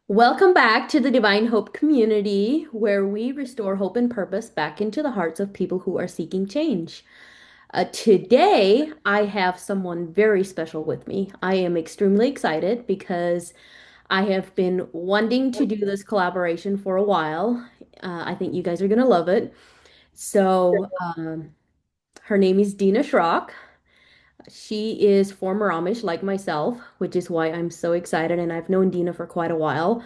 Welcome back to the Divine Hope community, where we restore hope and purpose back into the hearts of people who are seeking change. Today, I have someone very special with me. I am extremely excited because I have been wanting to do this collaboration for a while. I think you guys are going to love it. Her name is Dena Schrock. She is former Amish like myself, which is why I'm so excited, and I've known Dina for quite a while.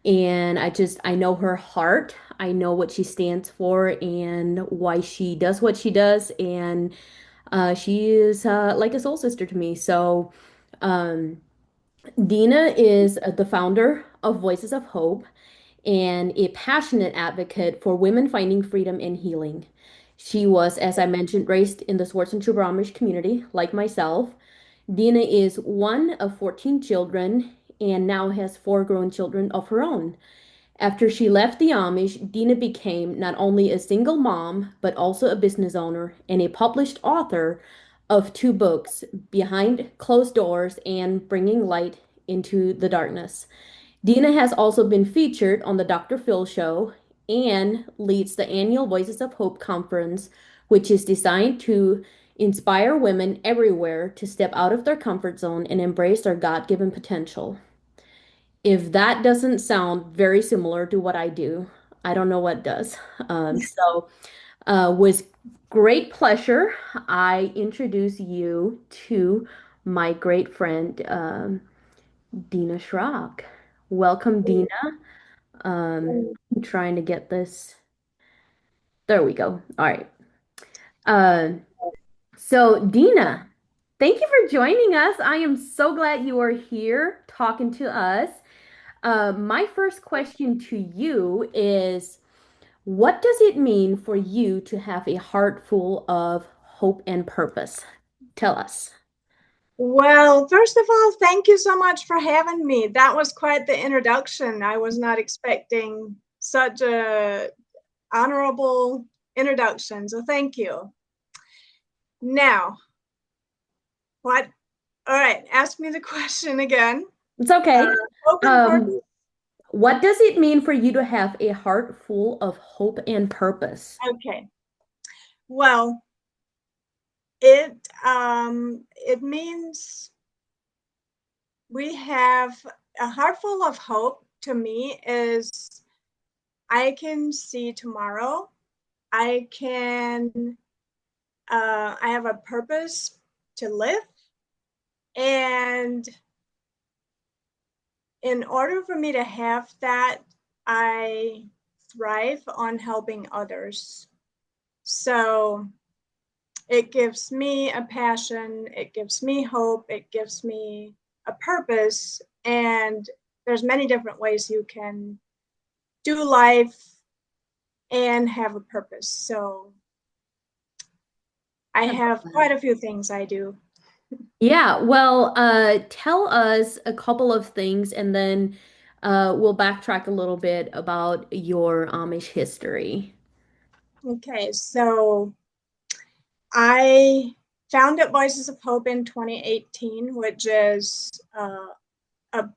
And I know her heart. I know what she stands for and why she does what she does. And she is like a soul sister to me. Um, Dina is the founder of Voices of Hope and a passionate advocate for women finding freedom and healing. She was, as I mentioned, raised in the Swartzentruber Amish community, like myself. Dina is one of 14 children and now has four grown children of her own. After she left the Amish, Dina became not only a single mom, but also a business owner and a published author of two books, Behind Closed Doors and Bringing Light into the Darkness. Dina has also been featured on the Dr. Phil Show and leads the annual Voices of Hope conference, which is designed to inspire women everywhere to step out of their comfort zone and embrace their God-given potential. If that doesn't sound very similar to what I do, I don't know what does. With great pleasure, I introduce you to my great friend, Dena Schrock. Welcome, Dina. I'm trying to get this. There we go. All right. Uh, Dina, thank you for joining us. I am so glad you are here talking to us. My first question to you is, what does it mean for you to have a heart full of hope and purpose? Tell us. Well, first of all, thank you so much for having me. That was quite the introduction. I was not expecting such a honorable introduction, so thank you. Now, what? All right, ask me the question again. It's Uh, okay. Hope and Um, purpose. what does it mean for you to have a heart full of hope and purpose? Okay. Well, it means we have a heart full of hope. To me, is I can see tomorrow. I can I have a purpose to live. And in order for me to have that, I thrive on helping others. So it gives me a passion, it gives me hope, it gives me a purpose. And there's many different ways you can do life and have a purpose. So I have quite a few things I do. Yeah, well, tell us a couple of things and then we'll backtrack a little bit about your Amish history. Okay, so I founded Voices of Hope in 2018, which is a,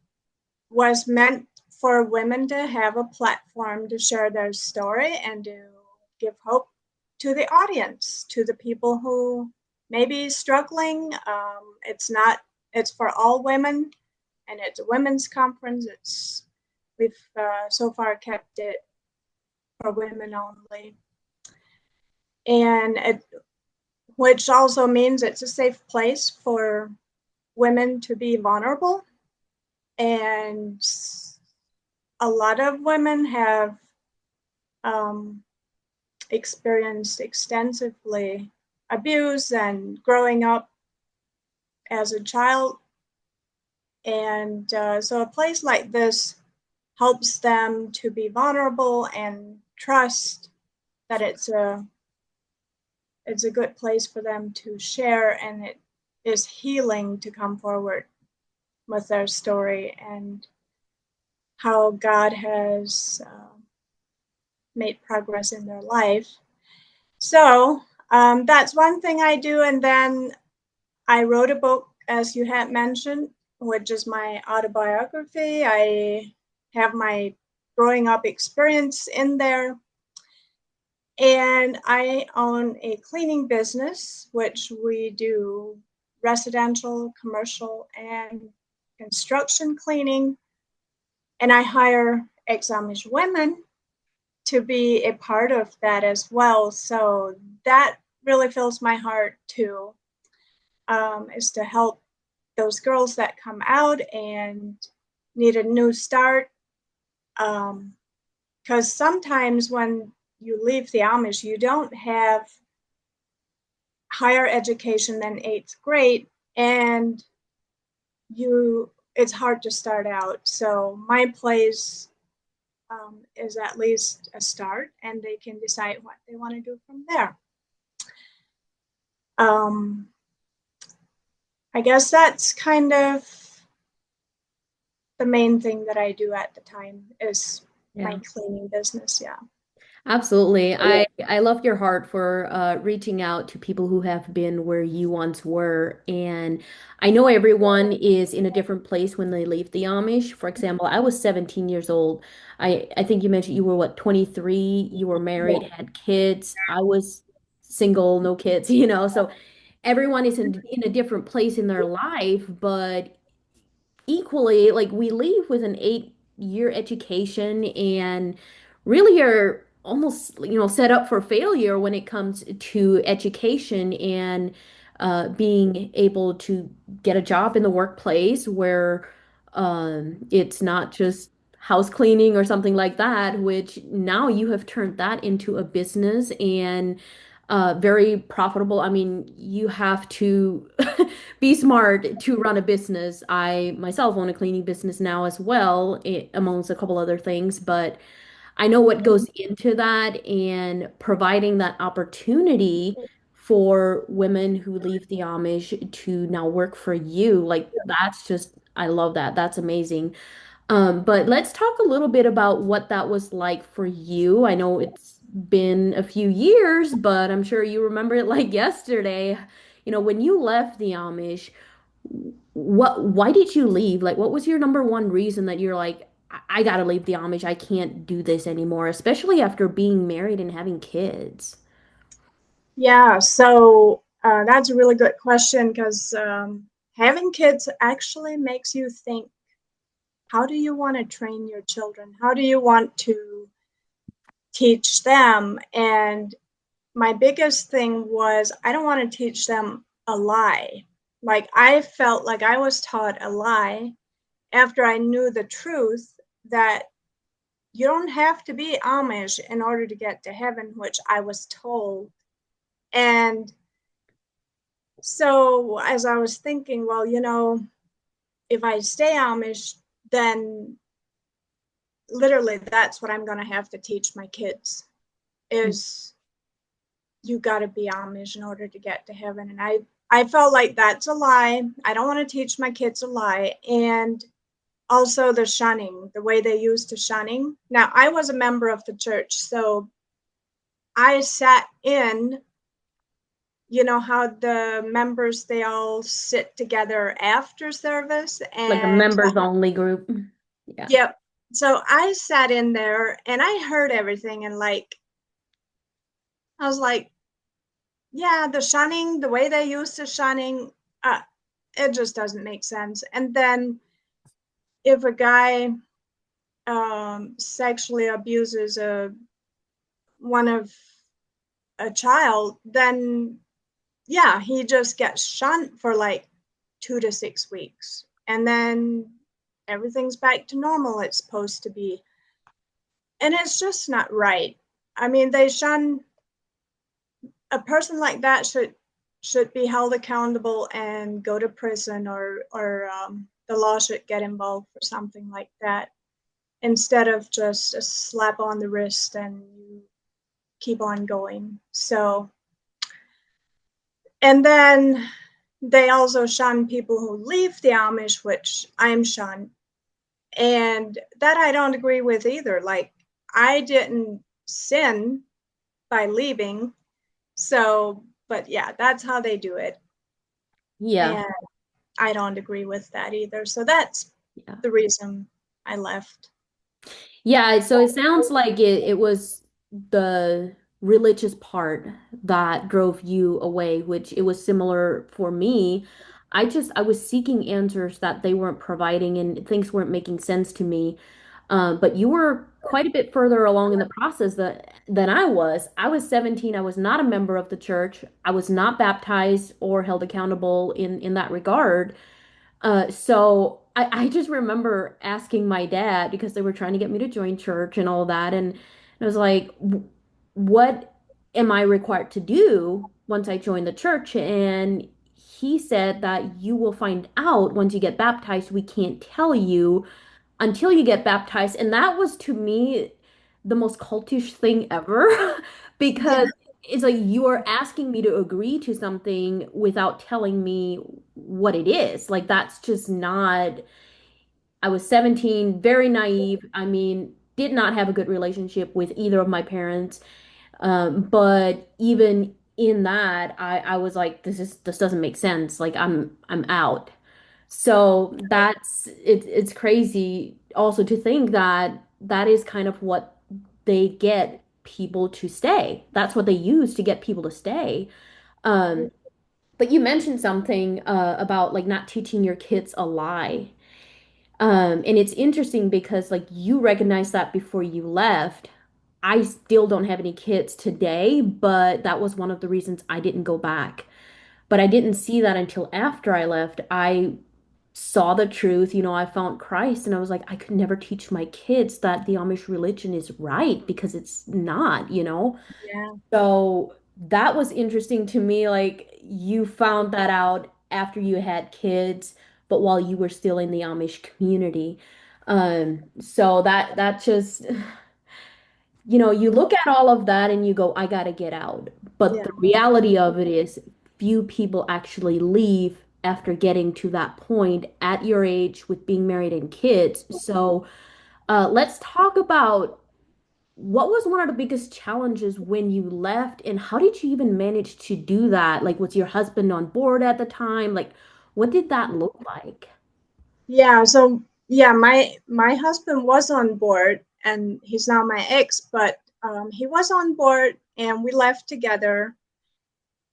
was meant for women to have a platform to share their story and to give hope to the audience, to the people who may be struggling. It's for all women, and it's a women's conference. We've so far kept it for women only, and which also means it's a safe place for women to be vulnerable. And a lot of women have um, experienced extensively abuse and growing up as a child. And so a place like this helps them to be vulnerable and trust that it's a good place for them to share, and it is healing to come forward with their story and how God has made progress in their life. So that's one thing I do. And then I wrote a book, as you had mentioned, which is my autobiography. I have my growing up experience in there. And I own a cleaning business, which we do residential, commercial, and construction cleaning. And I hire ex-Amish women to be a part of that as well. So that really fills my heart too, is to help those girls that come out and need a new start. Because sometimes when you leave the Amish, you don't have higher education than eighth grade, and it's hard to start out. So my place is at least a start, and they can decide what they want to do from there. Um, I guess that's kind of the main thing that I do at the time is my Yeah. cleaning business. Yeah. Absolutely. I love your heart for reaching out to people who have been where you once were. And I know everyone is in a different place when they leave the Amish. For example, I was 17 years old. I think you mentioned you were what, 23, you were married, Yeah. had kids. I was single, no kids, you know. So everyone is in a different place in their life, but equally, like we leave with an 8-year education and really are almost, set up for failure when it comes to education and being able to get a job in the workplace where it's not just house cleaning or something like that, which now you have turned that into a business and very profitable. I mean, you have to be smart to run a business. I myself own a cleaning business now as well, amongst a couple other things, but I know what goes into that and providing that opportunity for women who leave the Amish to now work for you. Like that's just, I love that. That's amazing. But let's talk a little bit about what that was like for you. I know it's been a few years, but I'm sure you remember it like yesterday. When you left the Amish, why did you leave? Like, what was your number one reason that you're like, I gotta leave the Amish. I can't do this anymore, especially after being married and having kids. Yeah. So that's a really good question because having kids actually makes you think, how do you want to train your children? How do you want to teach them? And my biggest thing was I don't want to teach them a lie. Like I felt like I was taught a lie after I knew the truth that you don't have to be Amish in order to get to heaven, which I was told. And so as I was thinking, well, if I stay Amish, then literally that's what I'm going to have to teach my kids is you got to be Amish in order to get to heaven. And I felt like that's a lie. I don't want to teach my kids a lie. And also the shunning, the way they used to shunning. Now, I was a member of the church, so I sat in, how the members, they all sit together after service. Like a And members only group. Yeah. yep. So I sat in there and I heard everything. And I was like, yeah, the shunning, the way they used to shunning, uh, it just doesn't make sense. And then if a guy sexually abuses one of a child, then yeah, he just gets shunned for like 2 to 6 weeks. And then everything's back to normal, it's supposed to be. And it's just not right. I mean, they shun a person like that should be held accountable and go to prison or the law should get involved for something like that instead of just a slap on the wrist and you keep on going. So, and then they also shun people who leave the Amish, which I'm shunned. And that I don't agree with either. Like, I didn't sin by leaving. So, but yeah, that's how they do it. Yeah. And I don't agree with that either. So that's Yeah. the reason I left. Yeah, so it sounds like it was the religious part that drove you away, which it was similar for me. I was seeking answers that they weren't providing and things weren't making sense to me. But you were quite a bit further along in the process than I was. I was 17. I was not a member of the church. I was not baptized or held accountable in that regard. So I just remember asking my dad because they were trying to get me to join church and all that. And I was like, What am I required to do once I join the church?" And he said that you will find out once you get baptized. We can't tell you until you get baptized. And that was to me the most cultish thing ever Yeah, because it's like you are asking me to agree to something without telling me what it is. Like that's just not, I was 17, very naive. I mean, did not have a good relationship with either of my parents. But even in that, I was like, this doesn't make sense. Like I'm out. So it's crazy also to think that that is kind of what they get people to stay. That's what they use to get people to stay. Um, but you mentioned something about like not teaching your kids a lie. And it's interesting because like you recognized that before you left. I still don't have any kids today, but that was one of the reasons I didn't go back. But I didn't see that until after I left. I saw the truth, I found Christ and I was like, I could never teach my kids that the Amish religion is right because it's not. yeah, So that was interesting to me. Like you found that out after you had kids, but while you were still in the Amish community. So that just, you look at all of that and you go, I gotta get out. But yeah, the reality of it is few people actually leave after getting to that point at your age with being married and kids. So let's talk about what was one of the biggest challenges when you left, and how did you even manage to do that? Like, was your husband on board at the time? Like, what did that look like? yeah. So yeah, my husband was on board, and he's now my ex, but he was on board, and we left together.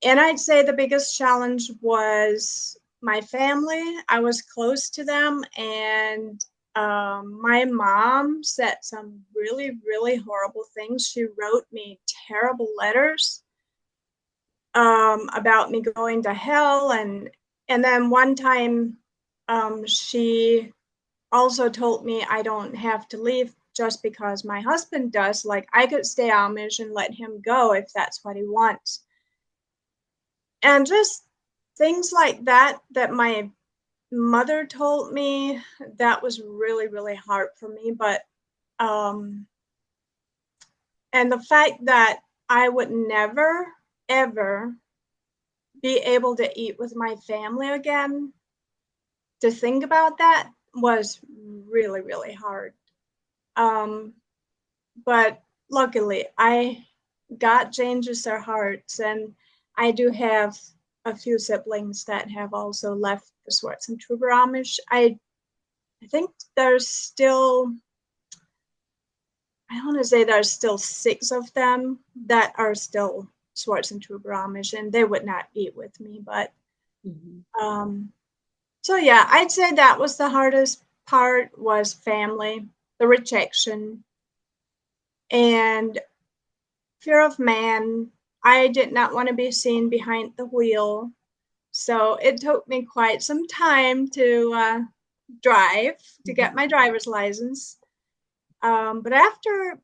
And I'd say the biggest challenge was my family. I was close to them, and my mom said some really, really horrible things. She wrote me terrible letters about me going to hell, and then one time she also told me I don't have to leave just because my husband does. Like I could stay Amish and let him go if that's what he wants. And just things like that my mother told me, that was really, really hard for me. But um and the fact that I would never ever be able to eat with my family again, to think about that was really, really hard. Um, but luckily, God changes their hearts, and I do have a few siblings that have also left the Swartzentruber Amish. I think there's still, I want to say there's still 6 of them that are still Swartzentruber Amish, and they would not eat with me. But Mhm. um, so yeah, I'd say that was the hardest part, was family, the rejection, and fear of man. I did not want to be seen behind the wheel. So it took me quite some time to drive, to Mhm. get my driver's license. But after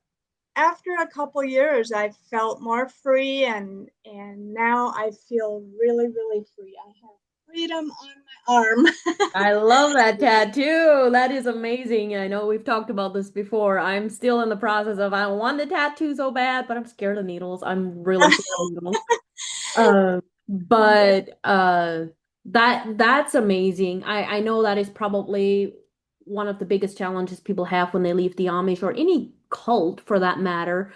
a couple years, I felt more free, and now I feel really, really free. I have freedom on my arm. I love that tattoo. That is amazing. I know we've talked about this before. I'm still in the process of I want the tattoo so bad, but I'm scared of needles. I'm really scared of needles. But that's amazing. I know that is probably one of the biggest challenges people have when they leave the Amish or any cult for that matter.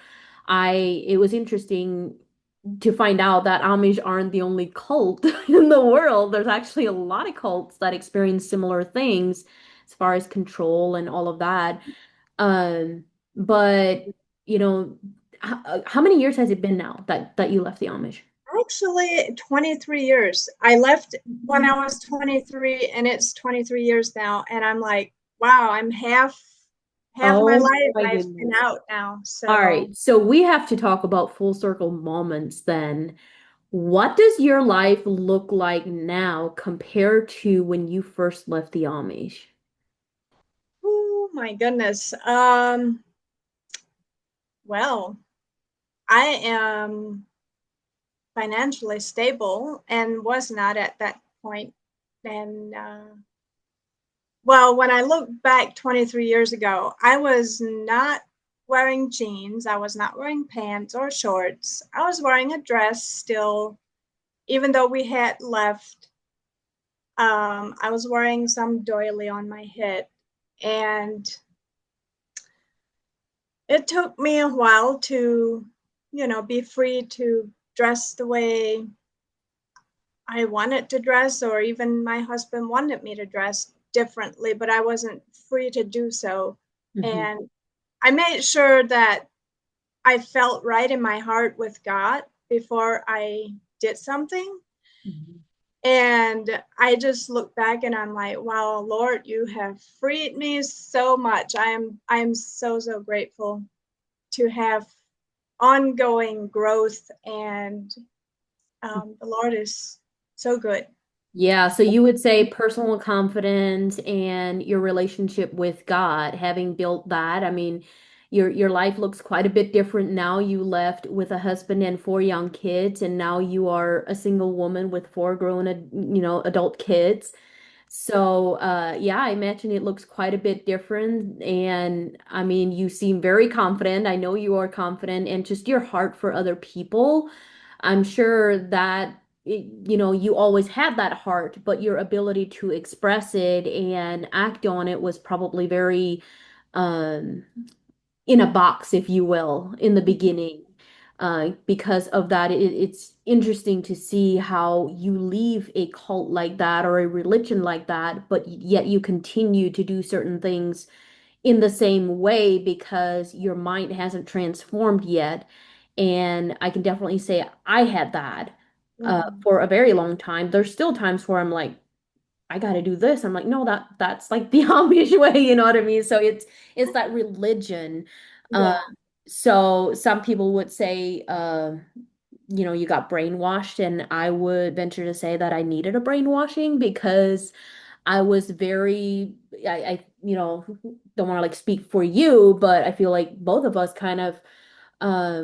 It was interesting to find out that Amish aren't the only cult in the world. There's actually a lot of cults that experience similar things as far as control and all of that. Um, but you know, how many years has it been now that you left the Amish? Actually, 23 years. I left when I was 23 and it's 23 years now. And I'm like, wow, I'm half my Oh life my I've been goodness. out now. All So, right, so we have to talk about full circle moments then. What does your life look like now compared to when you first left the Amish? oh my goodness. Well, I am financially stable and was not at that point. And well, when I look back 23 years ago, I was not wearing jeans. I was not wearing pants or shorts. I was wearing a dress still, even though we had left. I was wearing some doily on my head. And it took me a while to, be free to dress the way I wanted to dress, or even my husband wanted me to dress differently, but I wasn't free to do so. Hmm. And I made sure that I felt right in my heart with God before I did something. Hmm. And I just look back and I'm like, wow, Lord, you have freed me so much. I am so grateful to have ongoing growth, and the Lord is so good. Yeah, so you would say personal confidence and your relationship with God, having built that. I mean, your life looks quite a bit different now. You left with a husband and four young kids, and now you are a single woman with four grown, adult kids. So, yeah, I imagine it looks quite a bit different. And I mean, you seem very confident. I know you are confident, and just your heart for other people. I'm sure that, you always had that heart, but your ability to express it and act on it was probably very, um, in a box, if you will, in the beginning. Because of that, it's interesting to see how you leave a cult like that or a religion like that, but yet you continue to do certain things in the same way because your mind hasn't transformed yet. And I can definitely say I had that Mhm. for a very long time. There's still times where I'm like, I got to do this. I'm like, no, that's like the Amish way, you know what I mean? So it's that religion. Uh, Yeah. so some people would say, you got brainwashed, and I would venture to say that I needed a brainwashing because I was very, don't want to like speak for you, but I feel like both of us kind of,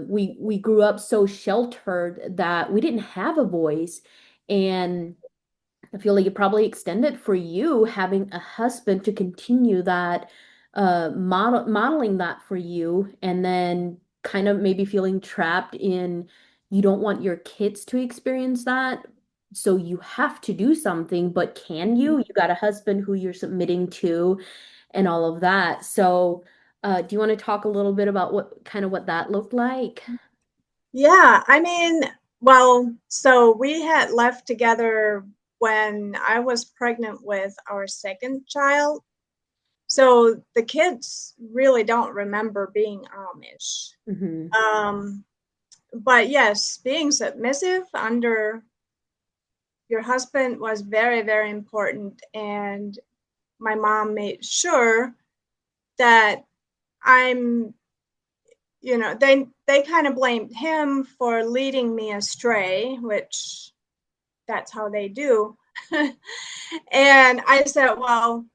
we grew up so sheltered that we didn't have a voice, and I feel like it probably extended for you having a husband to continue that, modeling that for you, and then kind of maybe feeling trapped in you don't want your kids to experience that. So you have to do something, but can you? You got a husband who you're submitting to and all of that. So, do you want to talk a little bit about what that looked like? Yeah, I mean, well, so we had left together when I was pregnant with our second child. So the kids really don't remember being Amish. Hmm. Um, but yes, being submissive under your husband was very important. And my mom made sure that I'm, they kind of blamed him for leading me astray, which that's how they do. And I said, well,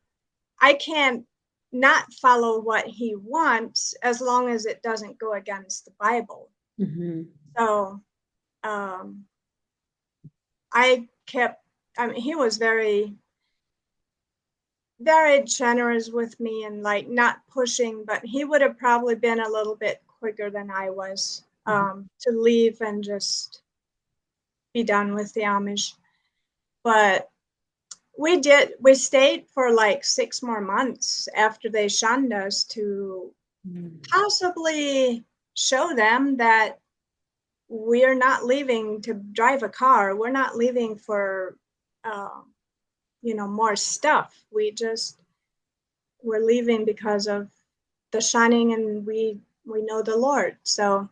I can't not follow what he wants as long as it doesn't go against the Bible. Hmm. So I kept, I mean, he was very generous with me and like not pushing, but he would have probably been a little bit quicker than I was to leave and just be done with the Amish. But we stayed for like 6 more months after they shunned us to Hmm. possibly show them that we're not leaving to drive a car. We're not leaving for, uh, more stuff. We're leaving because of the shunning, and we know the Lord. So,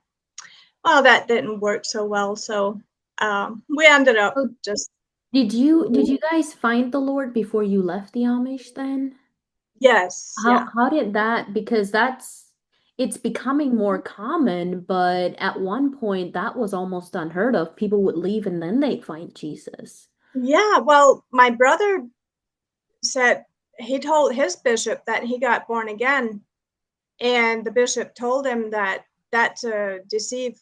well, that didn't work so well. So we ended up So just did you guys find the Lord before you left the Amish then? yes, How yeah. how did that, because it's becoming more common, but at one point that was almost unheard of. People would leave and then they'd find Jesus. Yeah, well, my brother said he told his bishop that he got born again, and the bishop told him that that's a deceive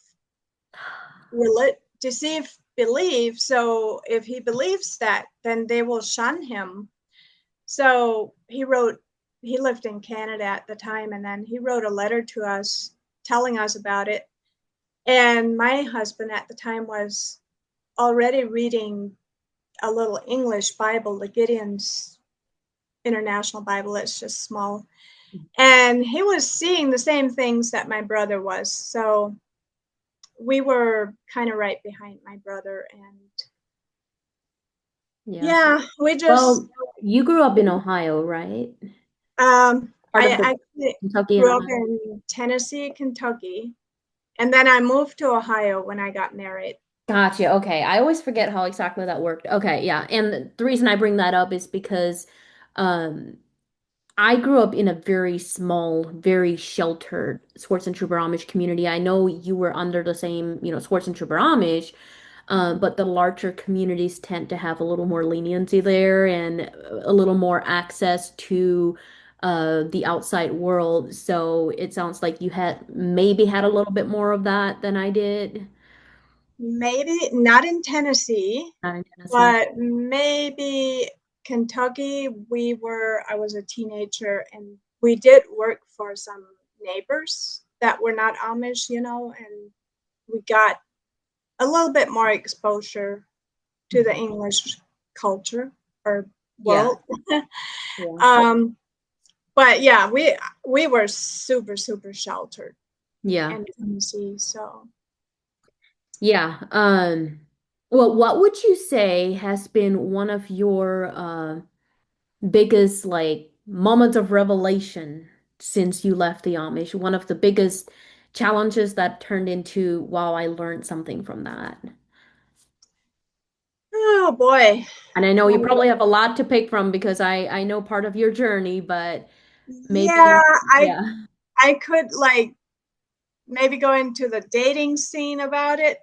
belief. So if he believes that, then they will shun him. So he lived in Canada at the time, and then he wrote a letter to us telling us about it. And my husband at the time was already reading a little English Bible, the Gideon's International Bible. It's just small. And he was seeing the same things that my brother was. So we were kind of right behind my brother. And Yeah. yeah, we just, Well, you grew up in Ohio, right? Part of the I Kentucky and grew up Ohio. in Tennessee, Kentucky, and then I moved to Ohio when I got married. Gotcha. Okay. I always forget how exactly that worked. Okay, yeah. And the reason I bring that up is because um I grew up in a very small, very sheltered Swartzentruber Amish community. I know you were under the same, Swartzentruber Amish, but the larger communities tend to have a little more leniency there and a little more access to the outside world. So it sounds like you had maybe had a little bit more of that than I did. Maybe not in Tennessee, Not in Tennessee. but maybe Kentucky. I was a teenager, and we did work for some neighbors that were not Amish, and we got a little bit more exposure to the Mhm. English culture or Yeah, world. yeah, um, but yeah, we were super, super sheltered yeah, in Tennessee. So yeah. Well, what would you say has been one of your biggest like moments of revelation since you left the Amish? One of the biggest challenges that turned into, wow, I learned something from that. oh boy. And I know you Well, probably have a lot to pick from because I know part of your journey, but yeah, maybe, I yeah. I could like maybe go into the dating scene about it.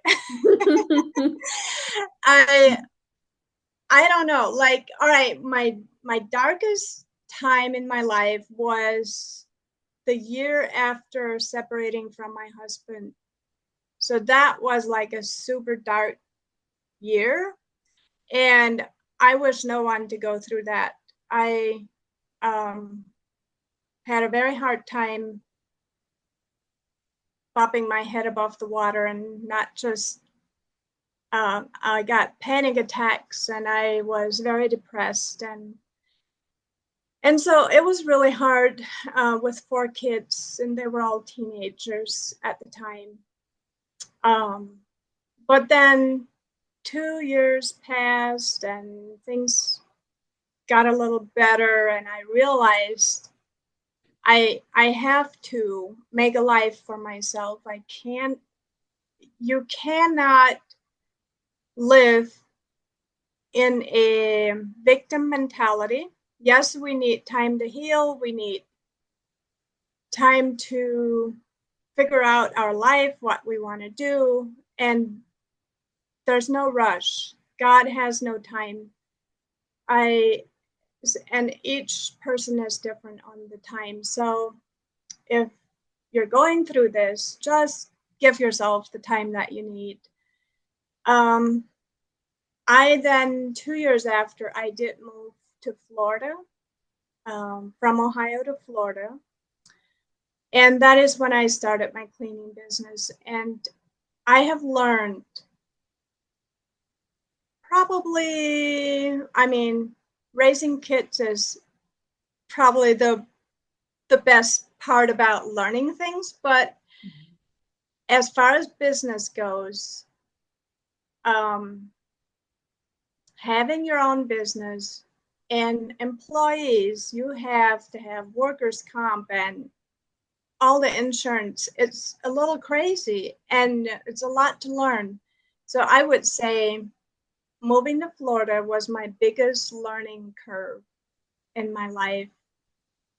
I I don't know. Like, all right, my darkest time in my life was the year after separating from my husband. So that was like a super dark year, and I wish no one to go through that. I um, had a very hard time popping my head above the water and not just I got panic attacks and I was very depressed and so it was really hard with four kids and they were all teenagers at the time. Um, but then 2 years passed and things got a little better and I realized I have to make a life for myself. I can't You cannot live in a victim mentality. Yes, we need time to heal, we need time to figure out our life, what we want to do, and there's no rush. God has no time. I and each person is different on the time. So if you're going through this, just give yourself the time that you need. Um, I then 2 years after I did move to Florida, from Ohio to Florida. And that is when I started my cleaning business. And I have learned raising kids is probably the best part about learning things. But as far as business goes, um, having your own business and employees, you have to have workers' comp and all the insurance. It's a little crazy and it's a lot to learn. So I would say moving to Florida was my biggest learning curve in my life.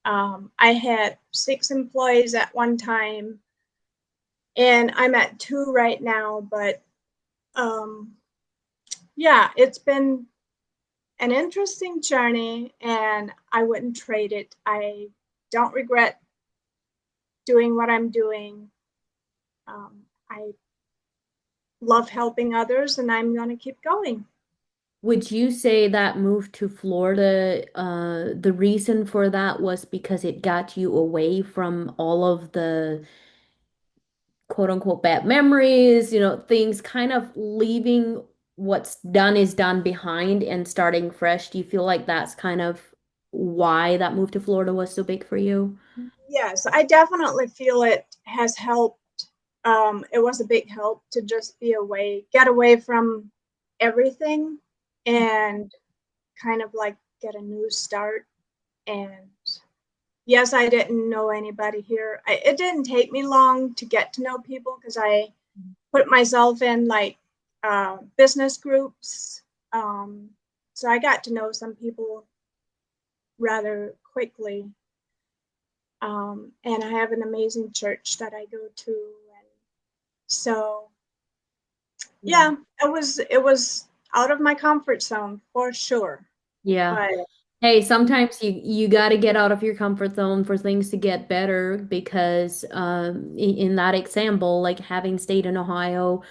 I had 6 employees at one time, and I'm at two right now. But um, yeah, it's been an interesting journey, and I wouldn't trade it. I don't regret doing what I'm doing. I love helping others, and I'm going to keep going. Would you say that move to Florida, the reason for that was because it got you away from all of the quote unquote bad memories, things kind of leaving what's done is done behind and starting fresh? Do you feel like that's kind of why that move to Florida was so big for you? Yes, I definitely feel it has helped. It was a big help to just be away, get away from everything, and kind of like get a new start. And yes, I didn't know anybody here. It didn't take me long to get to know people because I put myself in like business groups. Um, so I got to know some people rather quickly. And I have an amazing church that I go to. And so, Yeah. yeah, it was out of my comfort zone for sure. Yeah. But Hey, sometimes you got to get out of your comfort zone for things to get better because in that example, like having stayed in Ohio,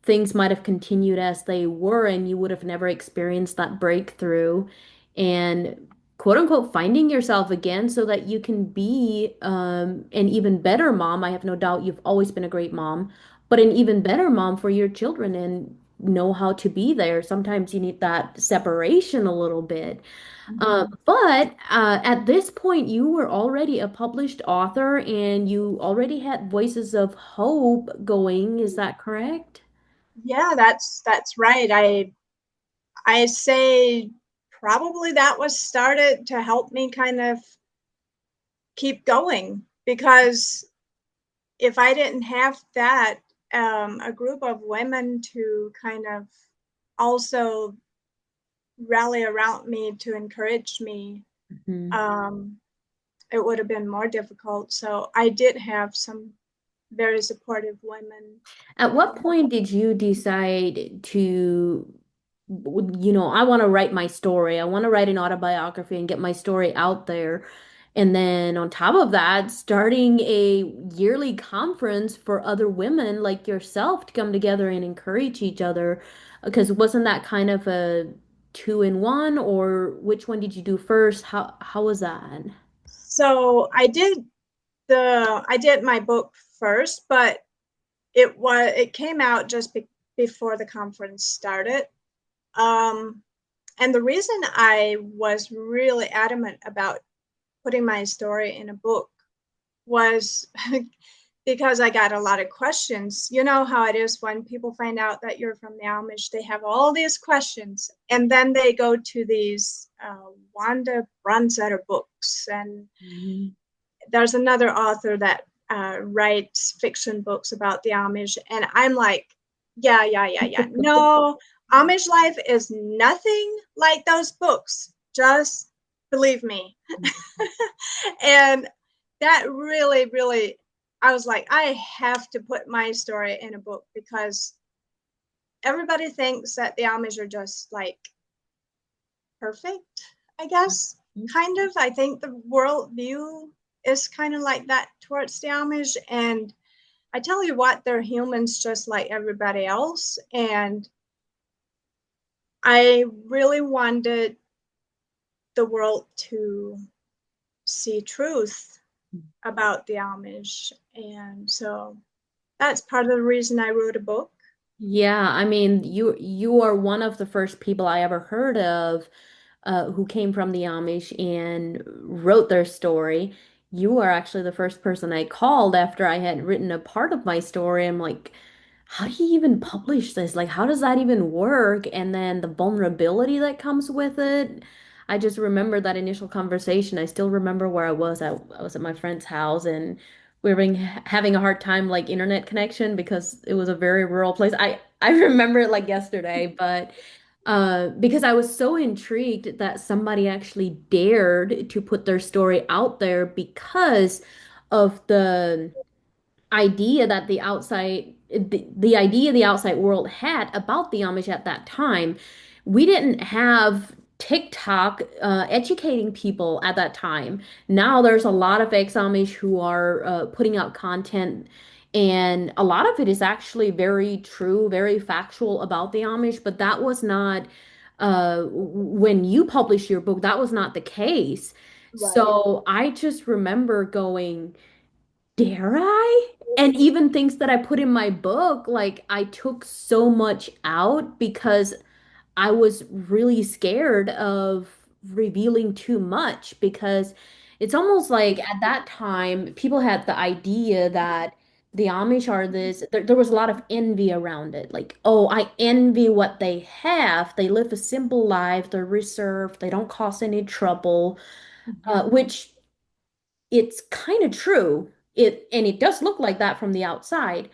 things might have continued as they were and you would have never experienced that breakthrough and quote unquote finding yourself again so that you can be an even better mom. I have no doubt you've always been a great mom, but an even better mom for your children and know how to be there. Sometimes you need that separation a little bit. But at this point, you were already a published author and you already had Voices of Hope going. Is that correct? yeah, that's right. I say probably that was started to help me kind of keep going because if I didn't have that, a group of women to kind of also rally around me to encourage me, Mhm. um, it would have been more difficult. So I did have some very supportive women. At what point did you decide to, I want to write my story. I want to write an autobiography and get my story out there. And then on top of that, starting a yearly conference for other women like yourself to come together and encourage each other. Because wasn't that kind of a two in one, or which one did you do first? How was that? So I did my book first, but it came out just before the conference started. Um, and the reason I was really adamant about putting my story in a book was because I got a lot of questions. You know how it is when people find out that you're from the Amish, they have all these questions, and then they go to these Wanda Brunsetter books. And Mhm. there's another author that writes fiction books about the Amish, and I'm like, yeah, yeah, yeah, yeah. No, Amish life is nothing like those books. Just believe me. And that really, really, I was like, I have to put my story in a book because everybody thinks that the Amish are just like perfect, I guess. Kind of. I think the world view is kind of like that towards the Amish. And I tell you what, they're humans just like everybody else. And I really wanted the world to see truth about the Amish. And so that's part of the reason I wrote a book. Yeah, I mean, you are one of the first people I ever heard of who came from the Amish and wrote their story. You are actually the first person I called after I had written a part of my story. I'm like, how do you even publish this? Like, how does that even work? And then the vulnerability that comes with it. I just remember that initial conversation. I still remember where I was. I was at my friend's house and we were having a hard time like internet connection because it was a very rural place. I remember it like yesterday, but because I was so intrigued that somebody actually dared to put their story out there because of the idea the outside world had about the Amish at that time. We didn't have TikTok educating people at that time. Now there's a lot of ex-Amish who are putting out content, and a lot of it is actually very true, very factual about the Amish, but that was not when you published your book, that was not the case. Right. So I just remember going, dare I? And even things that I put in my book, like I took so much out because I was really scared of revealing too much because it's almost like at that time people had the idea that the Amish are this, there was a lot of envy around it. Like, oh, I envy what they have. They live a simple life, they're reserved, they don't cause any trouble, Mhm. which it's kind of true. It does look like that from the outside,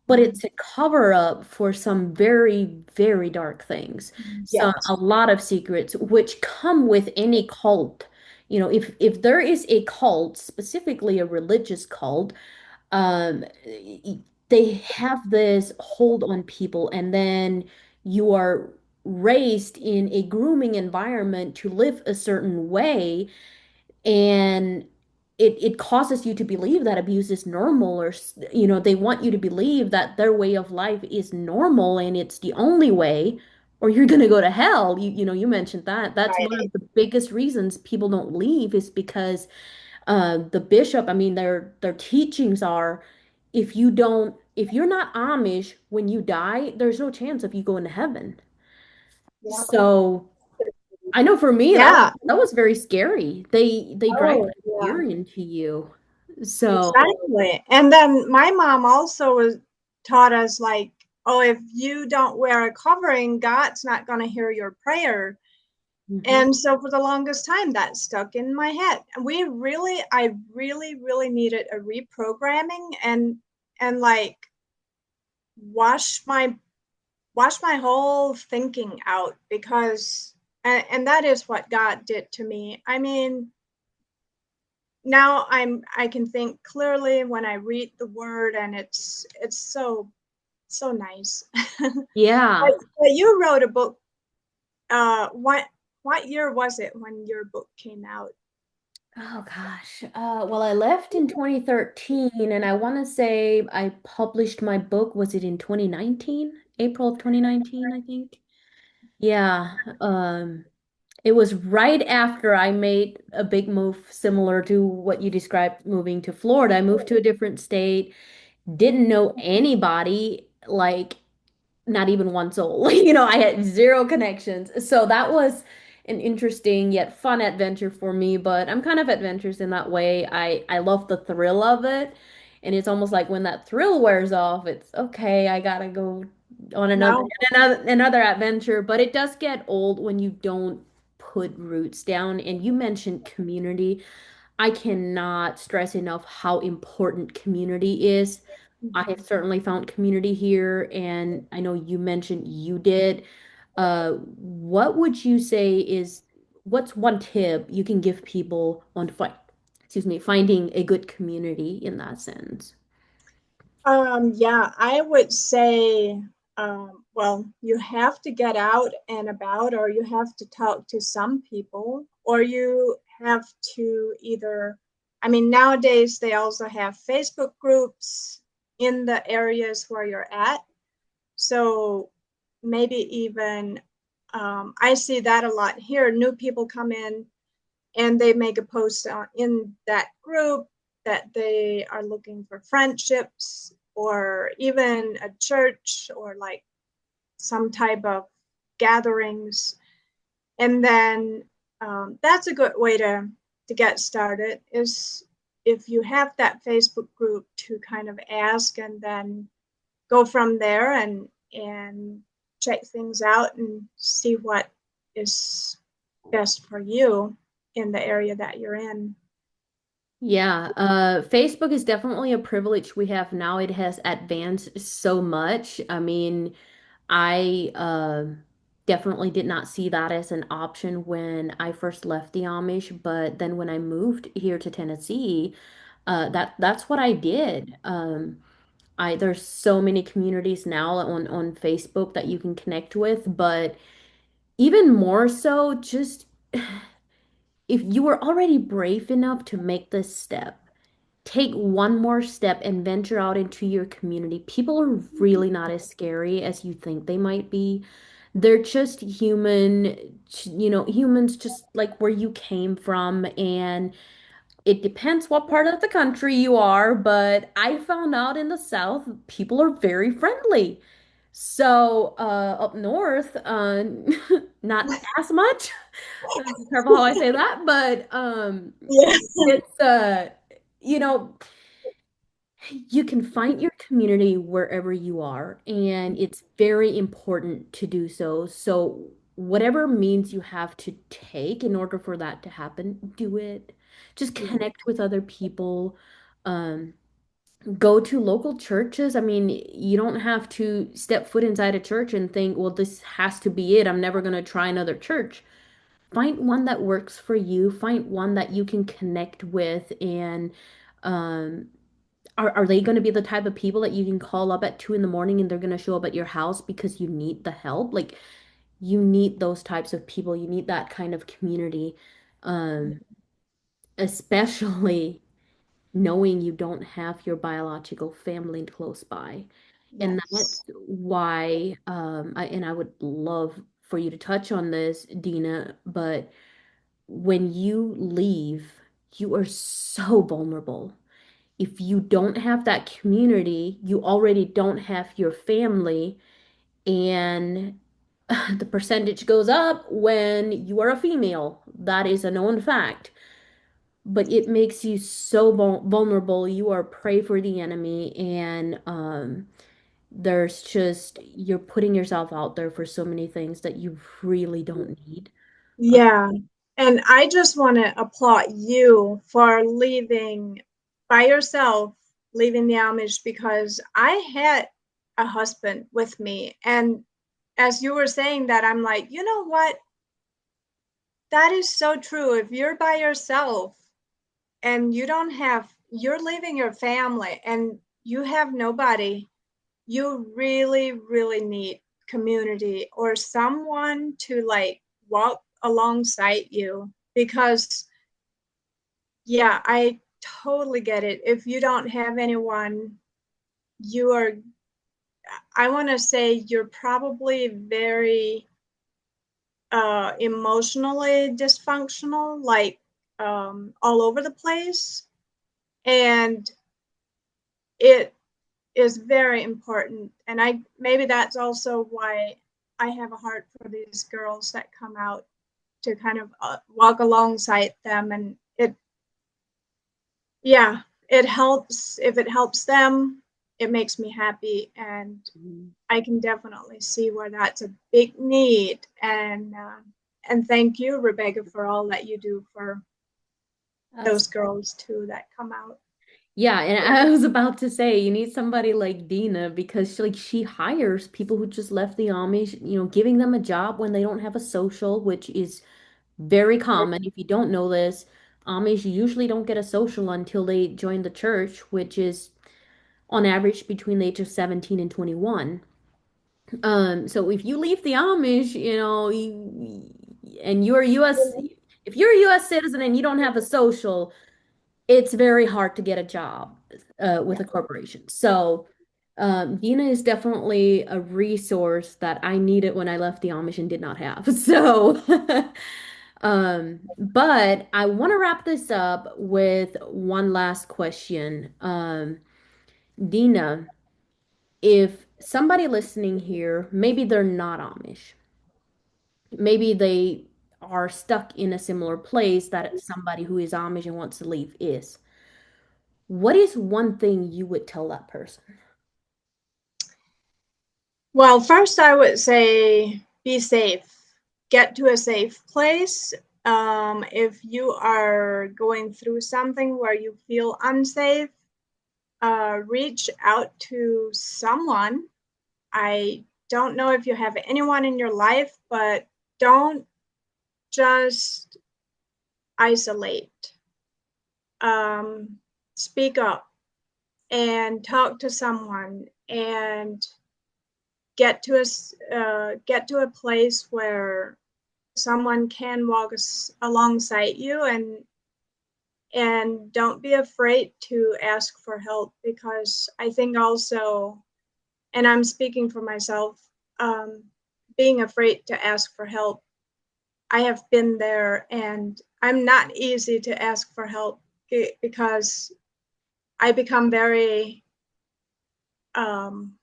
but Mhm. it's a cover up for some very, very dark things. Some a Yes. lot of secrets which come with any cult. You know, if there is a cult, specifically a religious cult, um, they have this hold on people, and then you are raised in a grooming environment to live a certain way, and it causes you to believe that abuse is normal, or you know, they want you to believe that their way of life is normal and it's the only way, or you're going to go to hell. You know, you mentioned that that's one Right. of the biggest reasons people don't leave is because the bishop, I mean, their teachings are, if you're not Amish when you die, there's no chance of you going to heaven. Yeah. So I know for me Yeah. that was very scary. They drive Oh, that yeah. fear into you. So Exactly. And then my mom also was taught us like, oh, if you don't wear a covering, God's not going to hear your prayer. mhm. And so for the longest time that stuck in my head. And I really needed a reprogramming and like wash my wash my whole thinking out because and that is what God did to me. I mean, now I can think clearly when I read the word and it's so nice. Yeah. But you wrote a book. What year was it when your book came out? Oh gosh. Well, I left in 2013, and I want to say I published my book, was it in 2019? April of 2019, I think. Yeah. It was right after I made a big move similar to what you described, moving to Florida. I moved to a different state, didn't know anybody, like not even one soul. You know, I had zero connections. So that was an interesting yet fun adventure for me, but I'm kind of adventurous in that way. I love the thrill of it. And it's almost like when that thrill wears off, it's okay, I gotta go on No. another adventure, but it does get old when you don't put roots down. And you mentioned community. I cannot stress enough how important community is. I have Mhm. certainly found community here, and I know you mentioned you did. What would you say is what's one tip you can give people on finding a good community in that sense? Yeah, I would say, well, you have to get out and about, or you have to talk to some people, or you have to either, I mean, nowadays they also have Facebook groups in the areas where you're at. So maybe even, I see that a lot here. New people come in and they make a post in that group that they are looking for friendships or even a church or like some type of gatherings, and then that's a good way to get started is if you have that Facebook group to kind of ask and then go from there and check things out and see what is best for you in the area that you're in. Yeah, Facebook is definitely a privilege we have now. It has advanced so much. I mean, I definitely did not see that as an option when I first left the Amish, but then when I moved here to Tennessee, that's what I did. I there's so many communities now on Facebook that you can connect with, but even more so, just if you were already brave enough to make this step, take one more step and venture out into your community. People are really not as scary as you think they might be. They're just human, humans just like where you came from. And it depends what part of the country you are, but I found out in the South, people are very friendly. So, up north, not as much. Be careful how I say that, but Yeah. it's you know, you can find your community wherever you are, and it's very important to do so. So, whatever means you have to take in order for that to happen, do it. Just connect with other people. Um, Go to local churches. I mean, you don't have to step foot inside a church and think, well, this has to be it. I'm never going to try another church. Find one that works for you. Find one that you can connect with and um are they going to be the type of people that you can call up at 2 in the morning and they're going to show up at your house because you need the help? Like you need those types of people. You need that kind of community, um, especially knowing you don't have your biological family close by. And Yes. that's why, and I would love for you to touch on this, Dina, but when you leave, you are so vulnerable. If you don't have that community, you already don't have your family, and the percentage goes up when you are a female. That is a known fact. But it makes you so vulnerable. You are prey for the enemy, and there's just you're putting yourself out there for so many things that you really don't need. Yeah. And I just want to applaud you for leaving by yourself, leaving the Amish, because I had a husband with me. And as you were saying that, I'm like, you know what? That is so true. If you're by yourself and you don't have, you're leaving your family and you have nobody, you really, really need community or someone to like walk alongside you because, yeah, I totally get it. If you don't have anyone, you are, I want to say, you're probably very emotionally dysfunctional, like all over the place. And it is very important. And I maybe that's also why I have a heart for these girls that come out to kind of walk alongside them. And it, yeah, it helps. If it helps them, it makes me happy. And Mhm. I can definitely see where that's a big need. And thank you, Rebecca, for all that you do for those girls too that come out. Yeah, and I was about to say you need somebody like Dina because she hires people who just left the Amish, giving them a job when they don't have a social, which is very common. If you don't know this, Amish usually don't get a social until they join the church, which is on average between the age of 17 and 21. So if you leave the Amish, and you're US, if you're a US citizen and you don't have a social, it's very hard to get a job with a corporation. So Dina is definitely a resource that I needed when I left the Amish and did not have. So, but I want to wrap this up with one last question. Dina, if somebody listening here, maybe they're not Amish, maybe they are stuck in a similar place that somebody who is Amish and wants to leave is. What is one thing you would tell that person? Well, first I would say be safe. Get to a safe place. If you are going through something where you feel unsafe, reach out to someone. I don't know if you have anyone in your life, but don't just isolate. Um, Speak up and talk to someone and get to a place where someone can walk alongside you, and don't be afraid to ask for help, because I think also, and I'm speaking for myself, um, being afraid to ask for help, I have been there, and I'm not easy to ask for help because I become very um,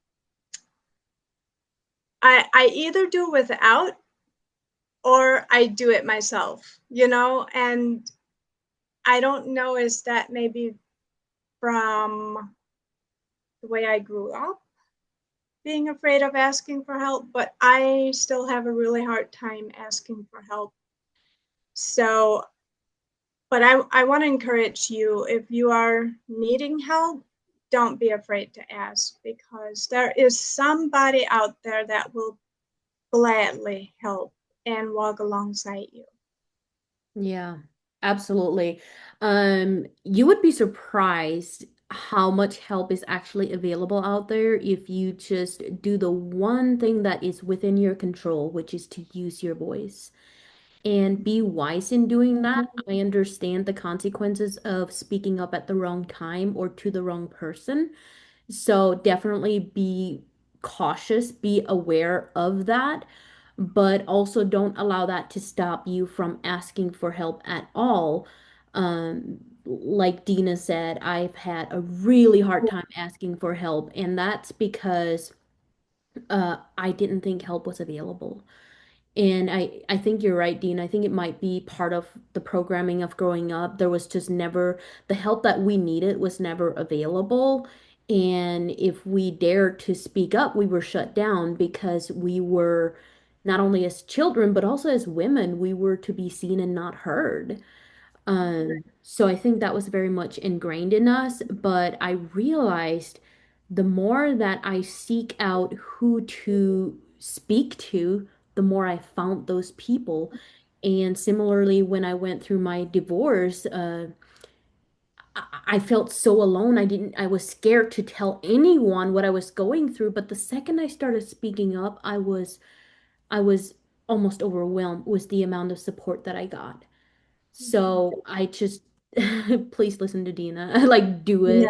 I either do without or I do it myself, and I don't know, is that maybe from the way I grew up, being afraid of asking for help, but I still have a really hard time asking for help. So, but I want to encourage you, if you are needing help, don't be afraid to ask, because there is somebody out there that will gladly help and walk alongside you. Yeah, absolutely. You would be surprised how much help is actually available out there if you just do the one thing that is within your control, which is to use your voice and be wise in doing that. I understand the consequences of speaking up at the wrong time or to the wrong person. So definitely be cautious, be aware of that, but also don't allow that to stop you from asking for help at all. Like Dina said, I've had a really hard time asking for help, and that's because I didn't think help was available. And I think you're right, Dean. I think it might be part of the programming of growing up. There was just never the help that we needed was never available. And if we dared to speak up, we were shut down because we were not only as children, but also as women, we were to be seen and not heard. So I think that was very much ingrained in us, but I realized the more that I seek out who to speak to, the more I found those people. And similarly, when I went through my divorce, I felt so alone. I was scared to tell anyone what I was going through. But the second I started speaking up, I was almost overwhelmed with the amount of support that I got. So I just please listen to Dina. Like do it.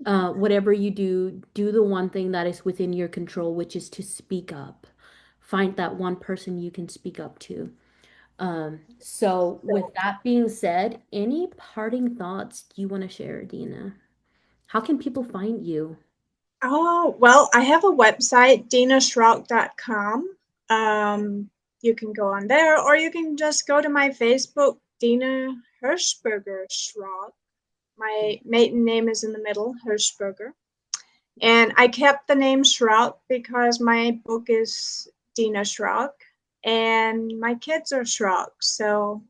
Yeah. Whatever you do, do the one thing that is within your control, which is to speak up. Find that one person you can speak up to. So with that being said, any parting thoughts you want to share, Dina? How can people find you? Oh, well, I have a website, denaschrock.com. You can go on there, or you can just go to my Facebook, Dena Hirschberger Schrock. My maiden name is in the middle, Hirschberger. And I kept the name Schrock because my book is Dena Schrock, and my kids are Schrock, so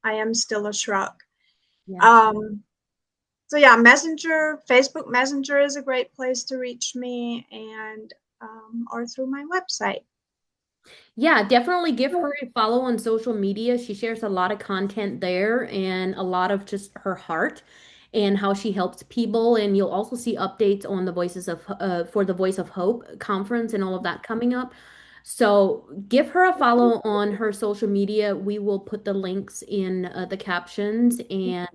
I am still a Schrock. Yes. Um, so yeah, Messenger, Facebook Messenger is a great place to reach me, and or through my website. Yeah, definitely give her a follow on social media. She shares a lot of content there and a lot of just her heart and how she helps people. And you'll also see updates on the Voices of for the Voice of Hope conference and all of that coming up. So give her a follow on her social media. We will put the links in the captions. And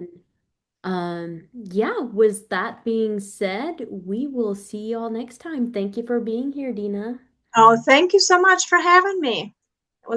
yeah, with that being said, we will see y'all next time. Thank you for being here, Dina. Oh, thank you so much for having me.